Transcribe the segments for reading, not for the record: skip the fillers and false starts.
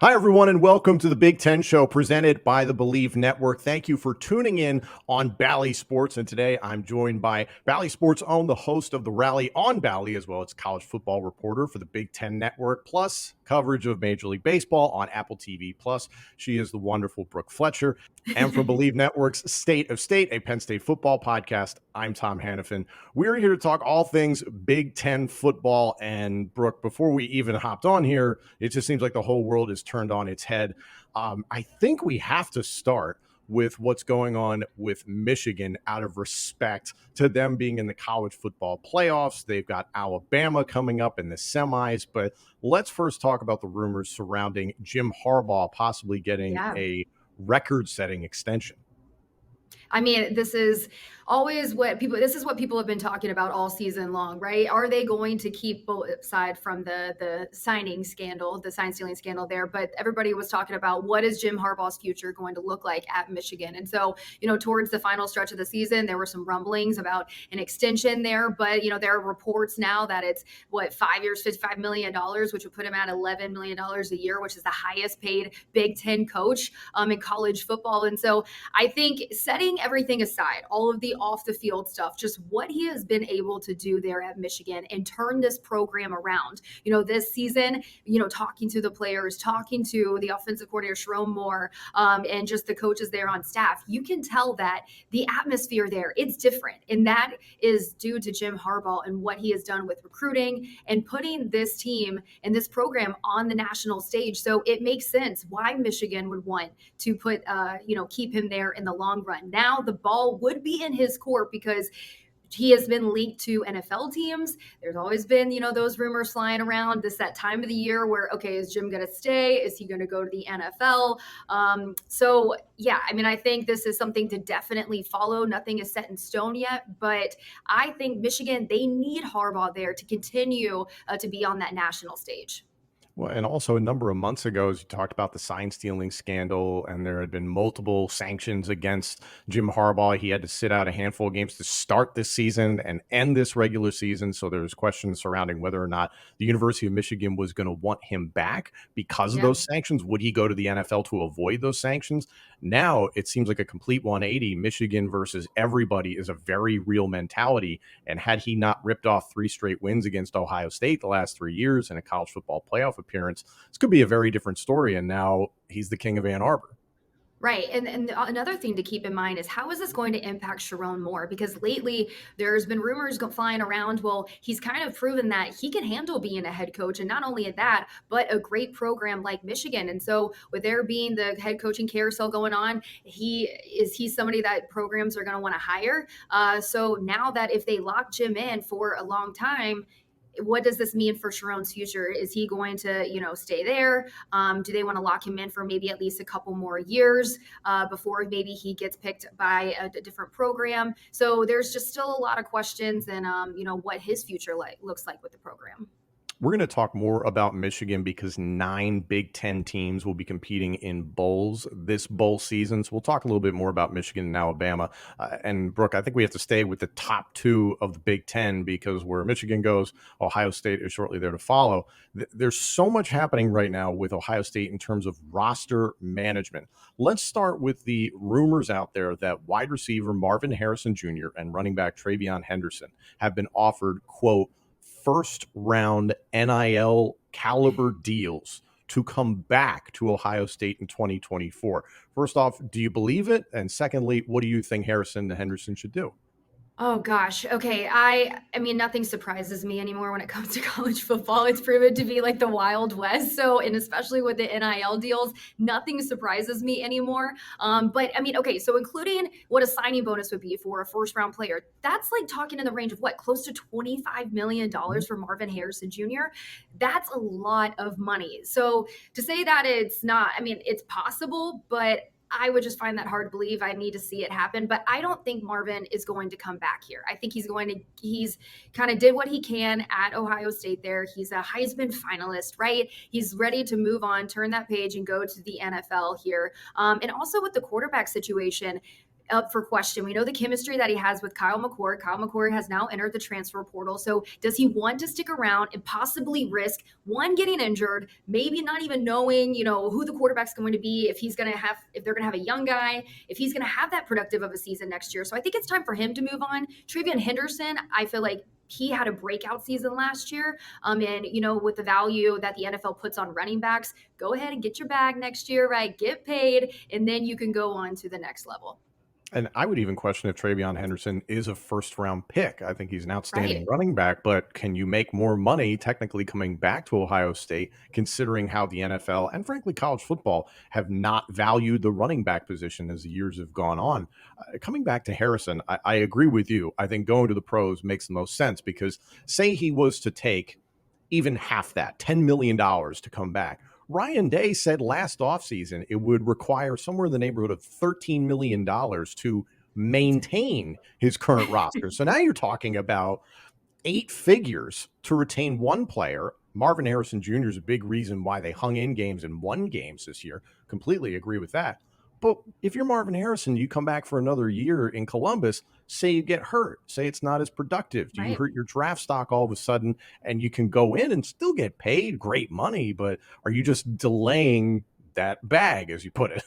Hi, everyone, and welcome to the Big Ten Show presented by the Believe Network. Thank you for tuning in on Bally Sports. And today I'm joined by Bally Sports' own, the host of the Rally on Bally, as well as college football reporter for the Big Ten Network, plus coverage of Major League Baseball on Apple TV. Plus, she is the wonderful Brooke Fletcher. And from Believe Network's State of State, a Penn State football podcast, I'm Tom Hannifan. We're here to talk all things Big Ten football. And Brooke, before we even hopped on here, it just seems like the whole world is turned on its head. I think we have to start with what's going on with Michigan out of respect to them being in the college football playoffs. They've got Alabama coming up in the semis, but let's first talk about the rumors surrounding Jim Harbaugh possibly getting Yeah. a record-setting extension. I mean, this is what people have been talking about all season long, right? Are they going to keep aside from the signing scandal, the sign stealing scandal there? But everybody was talking about what is Jim Harbaugh's future going to look like at Michigan. And so, towards the final stretch of the season, there were some rumblings about an extension there, but there are reports now that it's 5 years, $55 million, which would put him at $11 million a year, which is the highest paid Big Ten coach in college football. And so I think setting everything aside, all of the off the field stuff, just what he has been able to do there at Michigan and turn this program around. This season, talking to the players, talking to the offensive coordinator, Sharon Moore, and just the coaches there on staff, you can tell that the atmosphere there, it's different. And that is due to Jim Harbaugh and what he has done with recruiting and putting this team and this program on the national stage. So it makes sense why Michigan would want to keep him there in the long run. Now the ball would be in his court because he has been linked to NFL teams. There's always been, those rumors flying around. That time of the year where, okay, is Jim going to stay? Is he going to go to the NFL? So yeah, I mean, I think this is something to definitely follow. Nothing is set in stone yet, but I think Michigan, they need Harbaugh there to continue to be on that national stage. Well, and also a number of months ago, as you talked about the sign stealing scandal, and there had been multiple sanctions against Jim Harbaugh. He had to sit out a handful of games to start this season and end this regular season. So there was questions surrounding whether or not the University of Michigan was going to want him back because of Yeah. those sanctions. Would he go to the NFL to avoid those sanctions? Now it seems like a complete 180. Michigan versus everybody is a very real mentality. And had he not ripped off 3 straight wins against Ohio State the last 3 years in a college football playoff appearance, this could be a very different story. And now he's the king of Ann Arbor. Right. And another thing to keep in mind is how is this going to impact Sharon Moore? Because lately there's been rumors flying around. Well, he's kind of proven that he can handle being a head coach. And not only that, but a great program like Michigan. And so with there being the head coaching carousel going on, he's somebody that programs are going to want to hire. So now that if they lock Jim in for a long time, what does this mean for Sharon's future? Is he going to, stay there? Do they want to lock him in for maybe at least a couple more years before maybe he gets picked by a different program? So there's just still a lot of questions and, what his future looks like with the program. We're going to talk more about Michigan because 9 Big Ten teams will be competing in bowls this bowl season. So we'll talk a little bit more about Michigan and Alabama. And Brooke, I think we have to stay with the top 2 of the Big Ten because where Michigan goes, Ohio State is shortly there to follow. There's so much happening right now with Ohio State in terms of roster management. Let's start with the rumors out there that wide receiver Marvin Harrison Jr. and running back Travion Henderson have been offered, quote, first round NIL caliber deals to come back to Ohio State in 2024. First off, do you believe it? And secondly, what do you think Harrison and Henderson should do? Oh gosh. Okay. I mean nothing surprises me anymore when it comes to college football. It's proven to be like the Wild West. So, and especially with the NIL deals, nothing surprises me anymore. But I mean, okay, so including what a signing bonus would be for a first round player, that's like talking in the range of what, close to $25 million for Marvin Harrison Jr. That's a lot of money. So to say that it's not, I mean, it's possible, but I would just find that hard to believe. I need to see it happen, but I don't think Marvin is going to come back here. I think he's kind of did what he can at Ohio State there. He's a Heisman finalist, right? He's ready to move on, turn that page and go to the NFL here. And also with the quarterback situation, up for question. We know the chemistry that he has with Kyle McCord. Kyle McCord has now entered the transfer portal. So does he want to stick around and possibly risk one, getting injured, maybe not even knowing, who the quarterback's going to be, if they're going to have a young guy, if he's going to have that productive of a season next year. So I think it's time for him to move on. Trevion Henderson, I feel like he had a breakout season last year. And, with the value that the NFL puts on running backs, go ahead and get your bag next year, right? Get paid, and then you can go on to the next level. And I would even question if Travion Henderson is a first-round pick. I think he's an outstanding Right. running back, but can you make more money technically coming back to Ohio State, considering how the NFL and frankly college football have not valued the running back position as the years have gone on? Coming back to Harrison, I agree with you. I think going to the pros makes the most sense because say he was to take even half that, $10 million to come back. Ryan Day said last offseason it would require somewhere in the neighborhood of $13 million to maintain his current roster. So now you're talking about 8 figures to retain one player. Marvin Harrison Jr. is a big reason why they hung in games and won games this year. Completely agree with that. But if you're Marvin Harrison, you come back for another year in Columbus, say you get hurt, say it's not as productive. Do you Right. hurt your draft stock all of a sudden and you can go in and still get paid great money, but are you just delaying that bag, as you put it?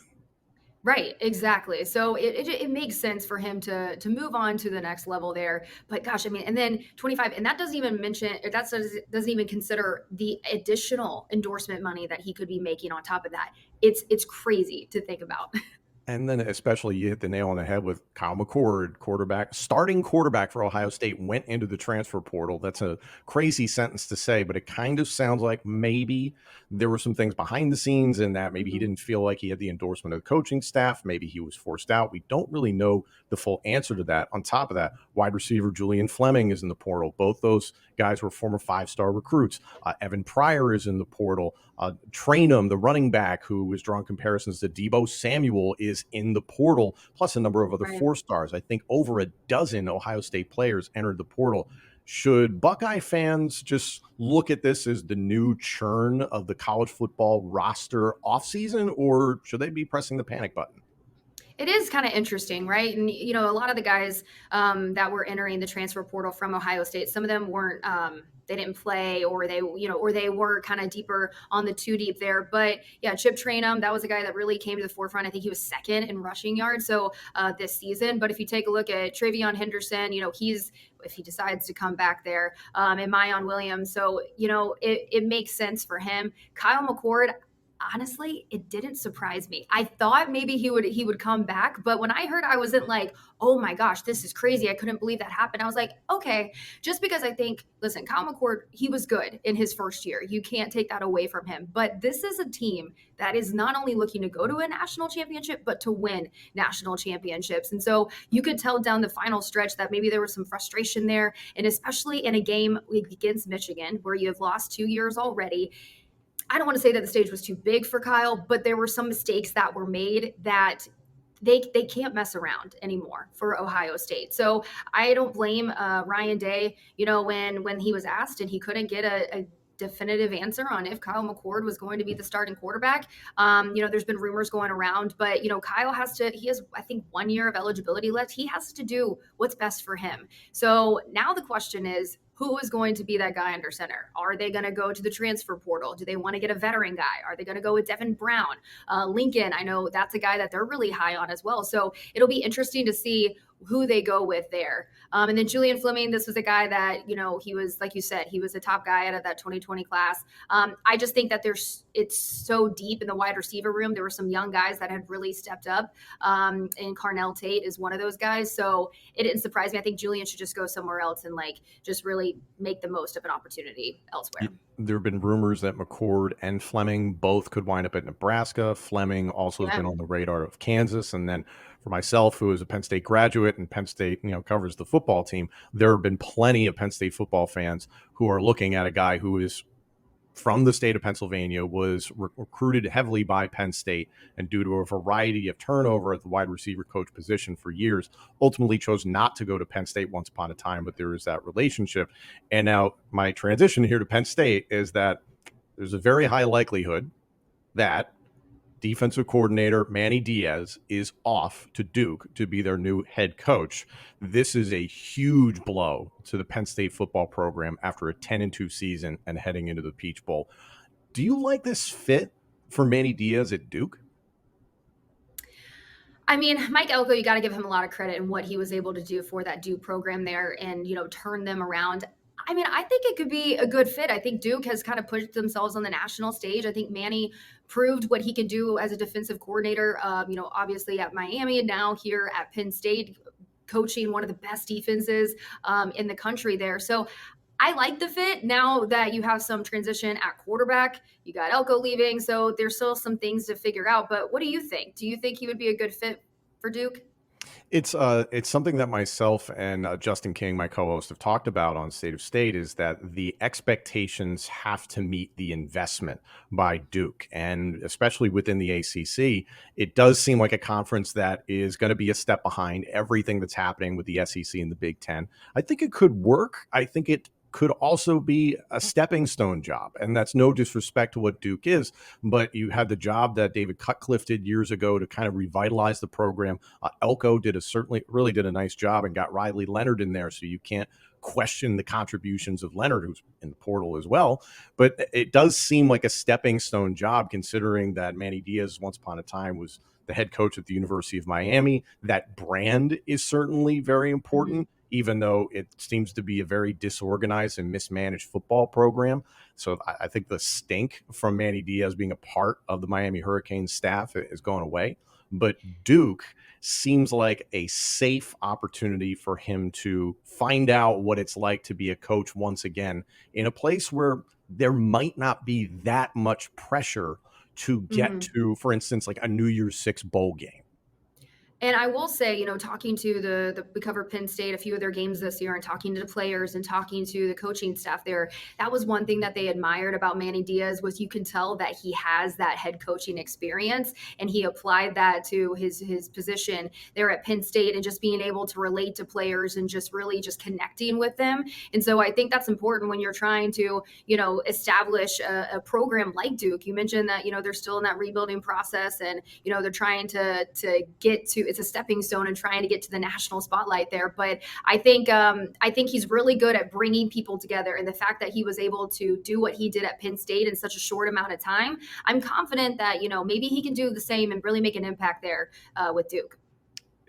Right, exactly. So it makes sense for him to move on to the next level there. But gosh, I mean, and then 25, and that doesn't even mention, doesn't even consider the additional endorsement money that he could be making on top of that. It's crazy to think about. And then especially you hit the nail on the head with Kyle McCord, starting quarterback for Ohio State, went into the transfer portal. That's a crazy sentence to say, but it kind of sounds like maybe there were some things behind the scenes in that maybe he Mhm. didn't feel like he had the endorsement of the coaching staff. Maybe he was forced out. We don't really know the full answer to that. On top of that, wide receiver Julian Fleming is in the portal. Both those guys were former 5-star recruits. Evan Pryor is in the portal. Trainum, the running back who was drawing comparisons to Deebo Samuel, is in the portal, plus a number of other Right. 4 stars. I think over a dozen Ohio State players entered the portal. Should Buckeye fans just look at this as the new churn of the college football roster offseason, or should they be pressing the panic button? It is kind of interesting, right? And a lot of the guys that were entering the transfer portal from Ohio State, some of them weren't. They didn't play, or they were kind of deeper on the too deep there. But yeah, Chip Trainum, that was a guy that really came to the forefront. I think he was second in rushing yards so this season. But if you take a look at Travion Henderson, he's if he decides to come back there, and Mayon Williams, so it makes sense for him. Kyle McCord, honestly, it didn't surprise me. I thought maybe he would come back, but when I heard, I wasn't like, "Oh my gosh, this is crazy. I couldn't believe that happened." I was like, "Okay." Just because I think, listen, Kyle McCord, he was good in his first year. You can't take that away from him. But this is a team that is not only looking to go to a national championship, but to win national championships. And so you could tell down the final stretch that maybe there was some frustration there, and especially in a game against Michigan where you have lost 2 years already. I don't want to say that the stage was too big for Kyle, but there were some mistakes that were made that they can't mess around anymore for Ohio State. So I don't blame Ryan Day. When he was asked and he couldn't get a definitive answer on if Kyle McCord was going to be the starting quarterback. There's been rumors going around, but Kyle he has, I think, 1 year of eligibility left. He has to do what's best for him. So now the question is, who is going to be that guy under center? Are they going to go to the transfer portal? Do they want to get a veteran guy? Are they going to go with Devin Brown? Lincoln, I know that's a guy that they're really high on as well. So it'll be interesting to see who they go with there. And then Julian Fleming, this was a guy that, he was, like you said, he was the top guy out of that 2020 class. I just think that it's so deep in the wide receiver room. There were some young guys that had really stepped up. And Carnell Tate is one of those guys. So it didn't surprise me. I think Julian should just go somewhere else and just really make the most of an opportunity elsewhere. There have been rumors that McCord and Fleming both could wind up at Nebraska. Fleming also has Yeah. been on the radar of Kansas. And then for myself, who is a Penn State graduate and Penn State, covers the football team, there have been plenty of Penn State football fans who are looking at a guy who is from the state of Pennsylvania, was recruited heavily by Penn State, and due to a variety of turnover at the wide receiver coach position for years, ultimately chose not to go to Penn State once upon a time, but there is that relationship. And now my transition here to Penn State is that there's a very high likelihood that defensive coordinator Manny Diaz is off to Duke to be their new head coach. This is a huge blow to the Penn State football program after a 10-2 season and heading into the Peach Bowl. Do you like this fit for Manny Diaz at Duke? I mean, Mike Elko, you got to give him a lot of credit in what he was able to do for that Duke program there and, turn them around. I mean, I think it could be a good fit. I think Duke has kind of pushed themselves on the national stage. I think Manny proved what he can do as a defensive coordinator, obviously at Miami and now here at Penn State, coaching one of the best defenses in the country there. So I like the fit now that you have some transition at quarterback. You got Elko leaving, so there's still some things to figure out. But what do you think? Do you think he would be a good fit for Duke? It's something that myself and Justin King, my co-host, have talked about on State of State, is that the expectations have to meet the investment by Duke, and especially within the ACC, it does seem like a conference that is going to be a step behind everything that's happening with the SEC and the Big Ten. I think it could work. I think it could also be a stepping stone job. And that's no disrespect to what Duke is, but you had the job that David Cutcliffe did years ago to kind of revitalize the program. Elko certainly really did a nice job and got Riley Leonard in there. So you can't question the contributions of Leonard, who's in the portal as well. But it does seem like a stepping stone job, considering that Manny Diaz once upon a time was the head coach at the University of Miami. That brand is certainly very important, even though it seems to be a very disorganized and mismanaged football program. So I think the stink from Manny Diaz being a part of the Miami Hurricanes staff is going away. But Duke seems like a safe opportunity for him to find out what it's like to be a coach once again in a place where there might not be that much pressure to get to, for instance, like a New Year's Six bowl game. And I will say, talking to we covered Penn State, a few of their games this year, and talking to the players and talking to the coaching staff there, that was one thing that they admired about Manny Diaz was you can tell that he has that head coaching experience, and he applied that to his position there at Penn State and just being able to relate to players and just really just connecting with them. And so I think that's important when you're trying to, establish a program like Duke. You mentioned that, they're still in that rebuilding process and, they're trying to get to, it's a stepping stone and trying to get to the national spotlight there. But I think he's really good at bringing people together, and the fact that he was able to do what he did at Penn State in such a short amount of time, I'm confident that maybe he can do the same and really make an impact there with Duke.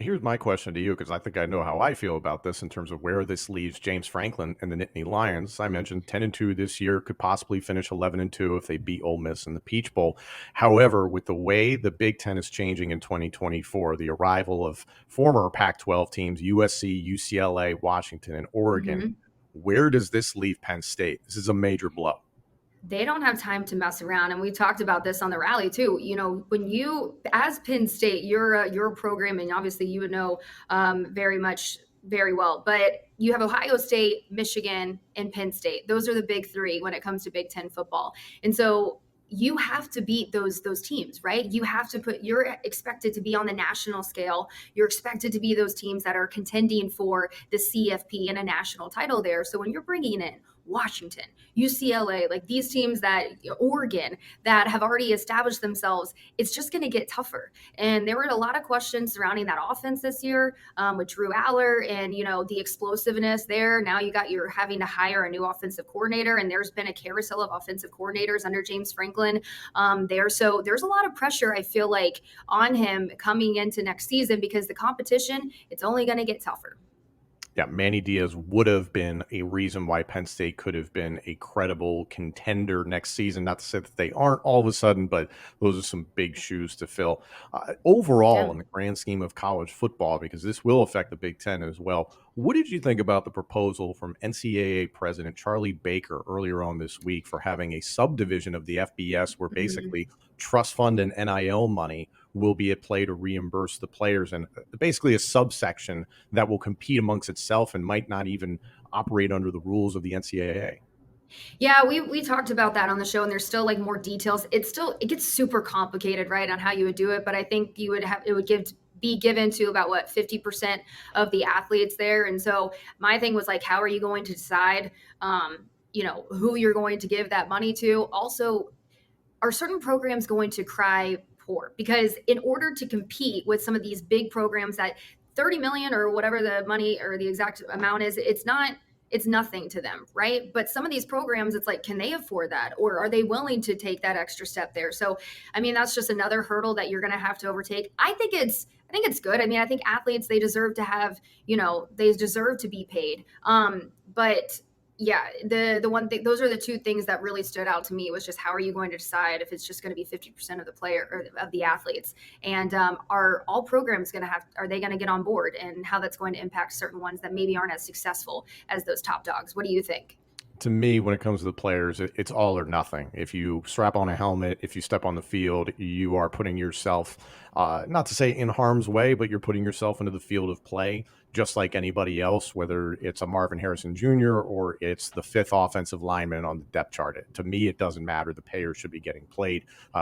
Here's my question to you, because I think I know how I feel about this in terms of where this leaves James Franklin and the Nittany Lions. I mentioned 10-2 this year, could possibly finish 11-2 if they beat Ole Miss in the Peach Bowl. However, with the way the Big Ten is changing in 2024, the arrival of former Pac-12 teams, USC, UCLA, Washington, and Oregon, where does this leave Penn State? This is a major blow. They don't have time to mess around. And we talked about this on the rally too. When you, as Penn State, your program, and obviously you would know very well, but you have Ohio State, Michigan, and Penn State. Those are the big three when it comes to Big Ten football. And so you have to beat those teams, right? You're expected to be on the national scale. You're expected to be those teams that are contending for the CFP and a national title there. So when you're bringing in Washington, UCLA, like these teams Oregon, that have already established themselves, it's just going to get tougher. And there were a lot of questions surrounding that offense this year with Drew Aller and, the explosiveness there. Now you're having to hire a new offensive coordinator, and there's been a carousel of offensive coordinators under James Franklin there. So there's a lot of pressure, I feel like, on him coming into next season because the competition, it's only going to get tougher. Yeah, Manny Diaz would have been a reason why Penn State could have been a credible contender next season. Not to say that they aren't all of a sudden, but those are some big shoes to fill. Overall, in the grand scheme of college football, because this will affect the Big Ten as well, what did you think about the proposal from NCAA President Charlie Baker earlier on this week for having a subdivision of the FBS where basically trust fund and NIL money will be at play to reimburse the players, and basically a subsection that will compete amongst itself and might not even operate under the rules of the NCAA? Yeah, we talked about that on the show, and there's still more details. It gets super complicated, right, on how you would do it. But I think it would be given to about 50% of the athletes there. And so my thing was how are you going to decide, who you're going to give that money to? Also, are certain programs going to cry poor, because in order to compete with some of these big programs that 30 million or whatever the money or the exact amount is, it's nothing to them, right? But some of these programs, it's like, can they afford that, or are they willing to take that extra step there? So, I mean, that's just another hurdle that you're going to have to overtake. I think it's good. I mean, I think athletes, they deserve to have, they deserve to be paid. But yeah, the one thing, those are the two things that really stood out to me, was just how are you going to decide if it's just going to be 50% of the player or of the athletes, and are all programs going to are they going to get on board, and how that's going to impact certain ones that maybe aren't as successful as those top dogs. What do you think? To me, when it comes to the players, it's all or nothing. If you strap on a helmet, if you step on the field, you are putting yourself, not to say in harm's way, but you're putting yourself into the field of play just like anybody else, whether it's a Marvin Harrison Jr. or it's the fifth offensive lineman on the depth chart. To me, it doesn't matter. The players should be getting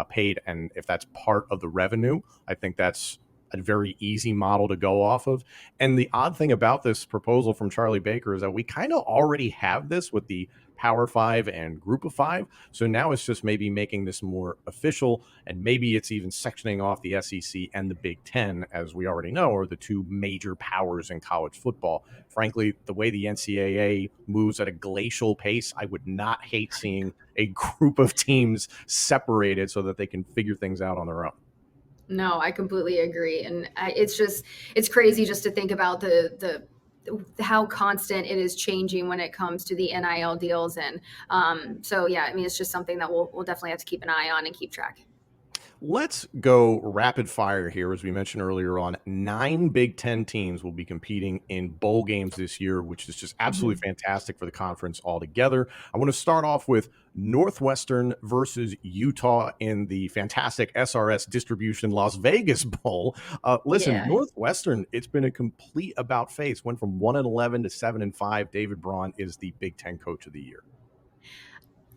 paid. And if that's part of the revenue, I think that's a very easy model to go off of. And the odd thing about this proposal from Charlie Baker is that we kind of already have this with the Power Five and Group of Five. So now it's just maybe making this more official, and maybe it's even sectioning off the SEC and the Big Ten, as we already know, are the two major powers in college football. Frankly, the way the NCAA moves at a glacial pace, I would not hate seeing a group of teams separated so that they can figure things out on their own. No, I completely agree. And it's crazy just to think about the how constant it is changing when it comes to the NIL deals. And so, yeah, I mean, it's just something that we'll definitely have to keep an eye on and keep track. Let's go rapid fire here. As we mentioned earlier on, 9 Big Ten teams will be competing in bowl games this year, which is just absolutely fantastic for the conference altogether. I want to start off with Northwestern versus Utah in the fantastic SRS Distribution Las Vegas Bowl. Listen, Yeah. Northwestern, it's been a complete about face. Went from 1-11 to 7-5. David Braun is the Big Ten Coach of the Year.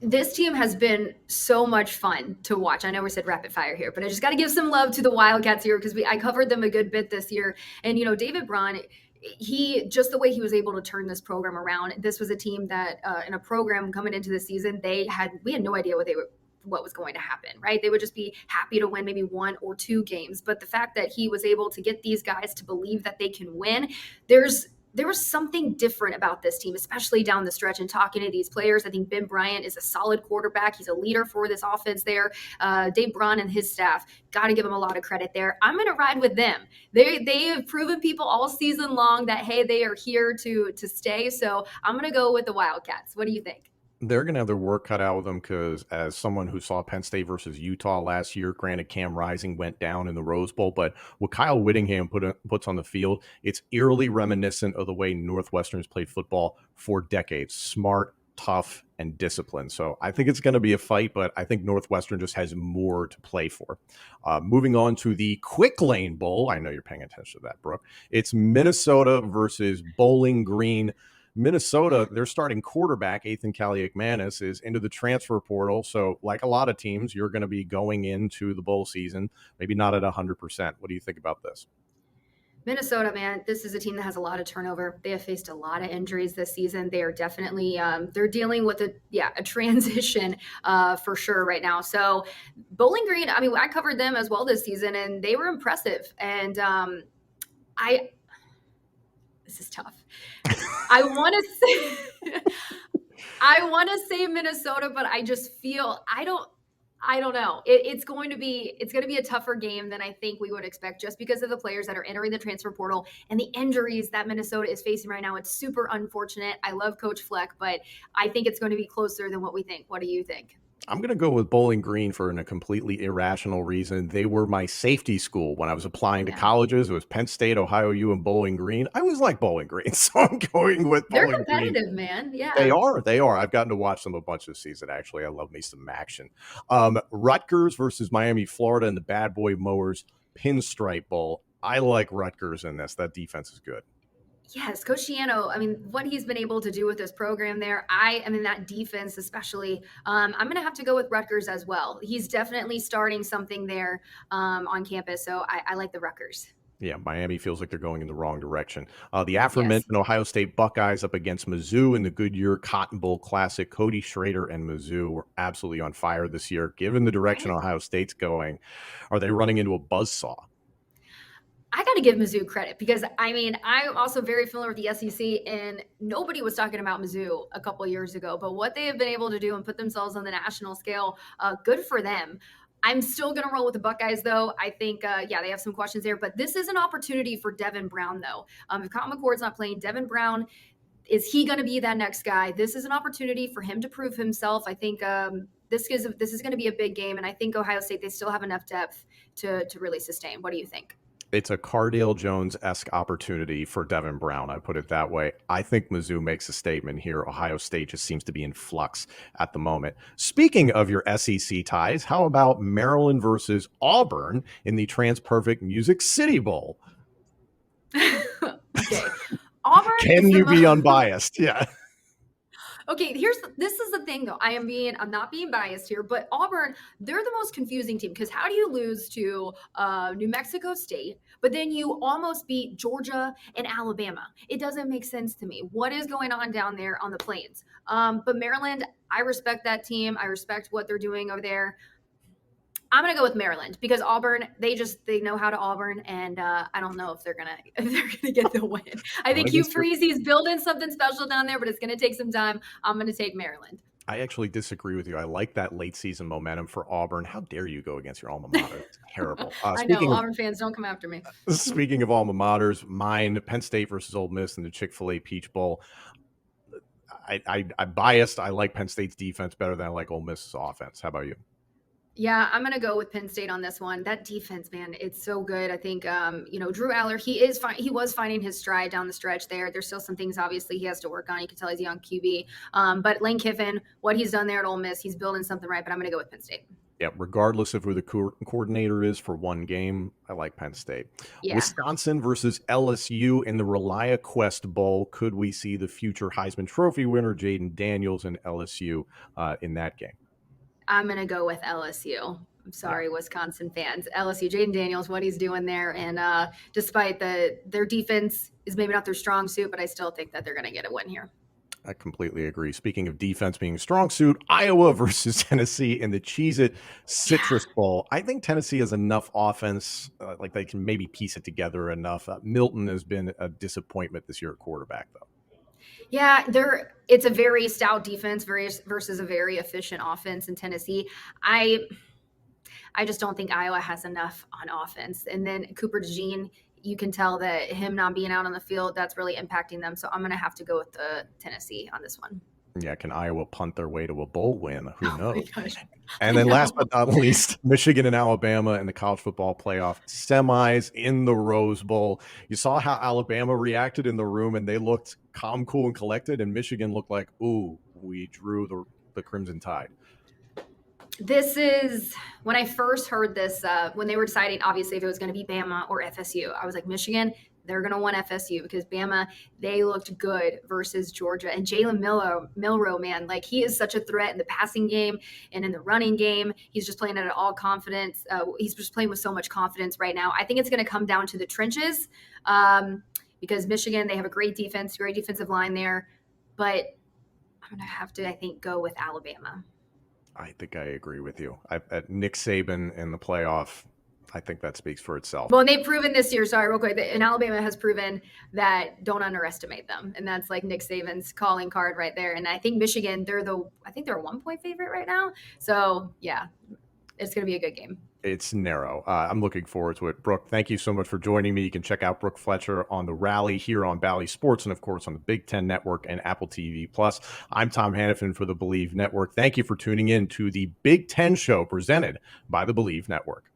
This team has been so much fun to watch. I know we said rapid fire here, but I just got to give some love to the Wildcats here, because I covered them a good bit this year. And, David Braun, he just the way he was able to turn this program around. This was a team that in a program coming into the season, we had no idea what was going to happen, right? They would just be happy to win maybe 1 or 2 games. But the fact that he was able to get these guys to believe that they can win, there was something different about this team, especially down the stretch. And talking to these players, I think Ben Bryant is a solid quarterback. He's a leader for this offense there. Dave Braun and his staff, got to give him a lot of credit there. I'm going to ride with them. They have proven people all season long that, hey, they are here to stay. So I'm going to go with the Wildcats. What do you think? They're going to have their work cut out with them, because as someone who saw Penn State versus Utah last year, granted Cam Rising went down in the Rose Bowl, but what Kyle Whittingham puts on the field, it's eerily reminiscent of the way Northwestern's played football for decades. Smart, tough, and disciplined. So I think it's going to be a fight, but I think Northwestern just has more to play for. Moving on to the Quick Lane Bowl. I know you're paying attention to that, Brooke. It's Minnesota versus Bowling Green. Minnesota, their starting quarterback, Ethan Kaliakmanis, is into the transfer portal. So like a lot of teams, you're going to be going into the bowl season, maybe not at 100%. What do you think about this? Minnesota, man, this is a team that has a lot of turnover. They have faced a lot of injuries this season. They are definitely they're dealing with a transition for sure right now. So Bowling Green, I mean, I covered them as well this season, and they were impressive. And I this is tough. I want to say I want to say Minnesota, but I just feel I don't know. It's going to be a tougher game than I think we would expect, just because of the players that are entering the transfer portal and the injuries that Minnesota is facing right now. It's super unfortunate. I love Coach Fleck, but I think it's going to be closer than what we think. What do you think? I'm going to go with Bowling Green for a completely irrational reason. They were my safety school when I was applying to Yeah. colleges. It was Penn State, Ohio U, and Bowling Green. I always like Bowling Green, so I'm going with They're Bowling Green. competitive, man. They Yeah. are. They are. I've gotten to watch them a bunch this season, actually. I love me some action. Rutgers versus Miami, Florida in the Bad Boy Mowers Pinstripe Bowl. I like Rutgers in this. That defense is good. Yes, Coach Shiano, I mean, what he's been able to do with this program there, I mean, that defense especially, I'm going to have to go with Rutgers as well. He's definitely starting something there on campus, so I like the Rutgers. Yeah, Miami feels like they're going in the wrong direction. The Yes. aforementioned Ohio State Buckeyes up against Mizzou in the Goodyear Cotton Bowl Classic. Cody Schrader and Mizzou were absolutely on fire this year. Given the direction I Ohio State's going, are they running into a buzzsaw? I got to give Mizzou credit because I mean, I'm also very familiar with the SEC, and nobody was talking about Mizzou a couple years ago. But what they have been able to do and put themselves on the national scale, good for them. I'm still going to roll with the Buckeyes, though. I think, yeah, they have some questions there, but this is an opportunity for Devin Brown, though. If Cotton McCord's not playing, Devin Brown, is he going to be that next guy? This is an opportunity for him to prove himself. I think this is going to be a big game, and I think Ohio State, they still have enough depth to really sustain. What do you think? It's a Cardale Jones-esque opportunity for Devin Brown. I put it that way. I think Mizzou makes a statement here. Ohio State just seems to be in flux at the moment. Speaking of your SEC ties, how about Maryland versus Auburn in the TransPerfect Music City Bowl? Okay. Auburn is Can the you be most unbiased? Yeah. okay. This is the thing though. I'm not being biased here, but Auburn, they're the most confusing team because how do you lose to New Mexico State, but then you almost beat Georgia and Alabama? It doesn't make sense to me. What is going on down there on the plains? But Maryland, I respect that team. I respect what they're doing over there. I'm gonna go with Maryland because Auburn, they know how to Auburn, and I don't know if they're gonna if they're gonna get the win. I think Hugh Freeze's building something special down there, but it's gonna take some time. I'm gonna take Maryland. I actually disagree with you. I like that late season momentum for Auburn. How dare you go against your alma mater? It's terrible. I know Auburn fans don't come after me. Speaking of alma maters, mine, Penn State versus Ole Miss in the Chick-fil-A Peach Bowl. I'm biased. I like Penn State's defense better than I like Ole Miss's offense. How about you? Yeah, I'm gonna go with Penn State on this one. That defense, man, it's so good. I think, Drew Aller, he was finding his stride down the stretch there. There's still some things obviously he has to work on. You can tell he's a young QB. But Lane Kiffin, what he's done there at Ole Miss, he's building something right. But I'm gonna go with Penn State. Yeah, regardless of who the coordinator is for one game, I like Penn State. Yeah, Wisconsin versus LSU in the ReliaQuest Bowl. Could we see the future Heisman Trophy winner Jaden Daniels and LSU in that game? I'm gonna go with LSU. I'm sorry, Wisconsin fans. LSU, Jaden Daniels, what he's doing there, and despite their defense is maybe not their strong suit, but I still think that they're gonna get a win here. I completely agree. Speaking of defense being a strong suit, Iowa versus Tennessee in the Cheez-It Citrus Bowl. I think Tennessee has enough offense, like they can maybe piece it together enough. Milton has been a disappointment this year at quarterback, though. Yeah, it's a very stout defense versus a very efficient offense in Tennessee. I just don't think Iowa has enough on offense. And then Cooper DeJean, you can tell that him not being out on the field, that's really impacting them. So I'm going to have to go with the Tennessee on this one. Yeah, can Iowa punt their way to a bowl win? Who knows? My gosh. And then last but not least, Michigan and Alabama in the college football playoff semis in the Rose Bowl. You saw how Alabama reacted in the room, and they looked calm, cool, and collected, and Michigan looked like, ooh, we drew the Crimson Tide. This is when I first heard this, when they were deciding, obviously, if it was going to be Bama or FSU. I was like, Michigan, they're going to want FSU because Bama, they looked good versus Georgia. And Jalen Milroe, man, like he is such a threat in the passing game and in the running game. He's just playing at all confidence. He's just playing with so much confidence right now. I think it's going to come down to the trenches because Michigan, they have a great defense, great defensive line there. But I'm going to have to, I think, go with Alabama. I think I agree with you. At Nick Saban in the playoff, I think that speaks for itself. Well, and they've proven this year, sorry, real quick, and Alabama has proven that don't underestimate them. And that's like Nick Saban's calling card right there. And I think Michigan, I think they're a 1-point favorite right now. So, yeah, it's going to be a good game. It's narrow. I'm looking forward to it. Brooke, thank you so much for joining me. You can check out Brooke Fletcher on the Rally here on Bally Sports and, of course, on the Big Ten Network and Apple TV+. I'm Tom Hannifan for the Believe Network. Thank you for tuning in to the Big Ten Show presented by the Believe Network.